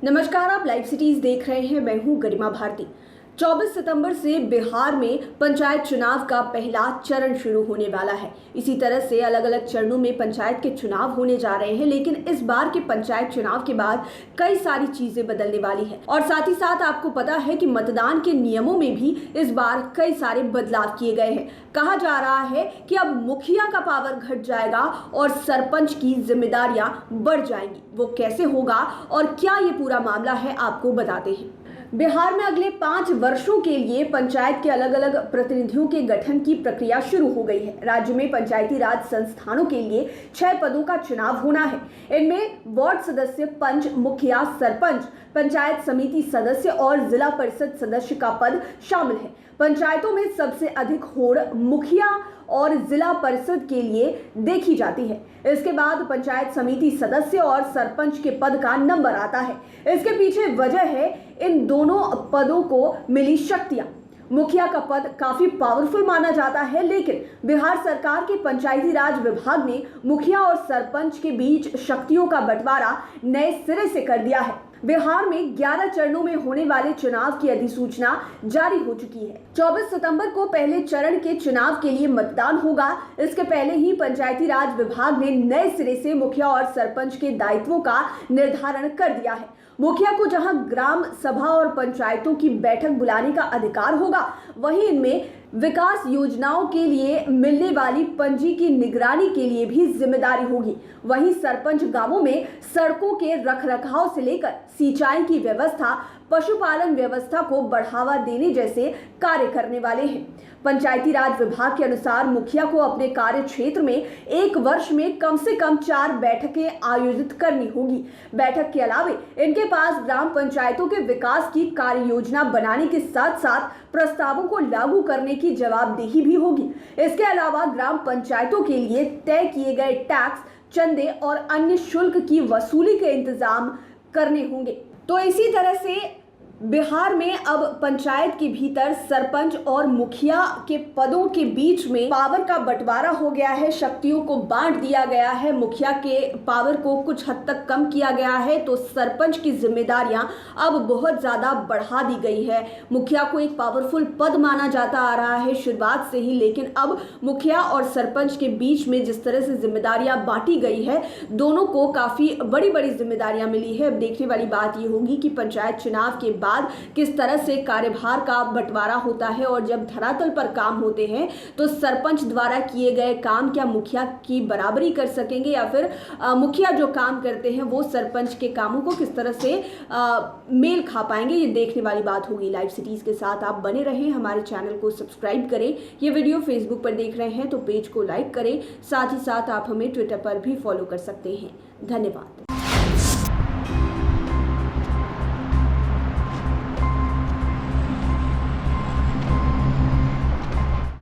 नमस्कार, आप live cities देख रहे हैं। मैं हूं गरिमा भारती। 24 सितंबर से बिहार में पंचायत चुनाव का पहला चरण शुरू होने वाला है। इसी तरह से अलग अलग चरणों में पंचायत के चुनाव होने जा रहे हैं, लेकिन इस बार के पंचायत चुनाव के बाद कई सारी चीजें बदलने वाली है और साथ ही साथ आपको पता है कि मतदान के नियमों में भी इस बार कई सारे बदलाव किए गए हैं। कहा जा रहा है कि अब मुखिया का पावर घट जाएगा और सरपंच की जिम्मेदारियां बढ़ जाएंगी। वो कैसे होगा और क्या ये पूरा मामला है, आपको बताते हैं। बिहार में अगले 5 वर्षों के लिए पंचायत के अलग अलग प्रतिनिधियों के गठन की प्रक्रिया शुरू हो गई है। राज्य में पंचायती राज संस्थानों के लिए 6 पदों का चुनाव होना है। इनमें वार्ड सदस्य, पंच, मुखिया, सरपंच, पंचायत समिति सदस्य और जिला परिषद सदस्य का पद शामिल है। पंचायतों में सबसे अधिक होड़ मुखिया और जिला परिषद के लिए देखी जाती है। इसके बाद पंचायत समिति सदस्य और सरपंच के पद का नंबर आता है। इसके पीछे वजह है इन दोनों पदों को मिली शक्तियां। मुखिया का पद काफी पावरफुल माना जाता है, लेकिन बिहार सरकार के पंचायती राज विभाग ने मुखिया और सरपंच के बीच शक्तियों का बंटवारा नए सिरे से कर दिया है। बिहार में 11 चरणों में होने वाले चुनाव की अधिसूचना जारी हो चुकी है। 24 सितंबर को पहले चरण के चुनाव के लिए मतदान होगा। इसके पहले ही पंचायती राज विभाग ने नए सिरे से मुखिया और सरपंच के दायित्वों का निर्धारण कर दिया है। मुखिया को जहां ग्राम सभा और पंचायतों की बैठक बुलाने का अधिकार होगा, वहीं इनमें विकास योजनाओं के लिए मिलने वाली पंजी की निगरानी के लिए भी जिम्मेदारी होगी। वहीं सरपंच गांवों में सड़कों के रखरखाव से लेकर सिंचाई की व्यवस्था, पशुपालन व्यवस्था को बढ़ावा देने जैसे कार्य करने वाले हैं। पंचायती राज विभाग के अनुसार मुखिया को अपने कार्य क्षेत्र में एक वर्ष में कम से कम 4 बैठकें आयोजित करनी होगी। बैठक के अलावे इनके पास ग्राम पंचायतों के विकास की कार्य योजना बनाने के साथ साथ प्रस्तावों को लागू करने की जवाबदेही भी होगी। इसके अलावा ग्राम पंचायतों के लिए तय किए गए टैक्स, चंदे और अन्य शुल्क की वसूली के इंतजाम करने होंगे। तो इसी तरह से बिहार में अब पंचायत के भीतर सरपंच और मुखिया के पदों के बीच में पावर का बंटवारा हो गया है। शक्तियों को बांट दिया गया है। मुखिया के पावर को कुछ हद तक कम किया गया है, तो सरपंच की जिम्मेदारियां अब बहुत ज्यादा बढ़ा दी गई है। मुखिया को एक पावरफुल पद माना जाता आ रहा है शुरुआत से ही, लेकिन अब मुखिया और सरपंच के बीच में जिस तरह से जिम्मेदारियां बांटी गई है, दोनों को काफी बड़ी बड़ी जिम्मेदारियां मिली है। अब देखने वाली बात यह होगी कि पंचायत चुनाव के बाद किस तरह से कार्यभार का बंटवारा होता है और जब धरातल पर काम होते हैं तो सरपंच द्वारा किए गए काम क्या मुखिया की बराबरी कर सकेंगे, या फिर मुखिया जो काम करते हैं वो सरपंच के कामों को किस तरह से मेल खा पाएंगे। ये देखने वाली बात होगी। लाइव सिटीज के साथ आप बने रहें, हमारे चैनल को सब्सक्राइब करें। ये वीडियो फेसबुक पर देख रहे हैं तो पेज को लाइक करें। साथ ही साथ आप हमें ट्विटर पर भी फॉलो कर सकते हैं। धन्यवाद।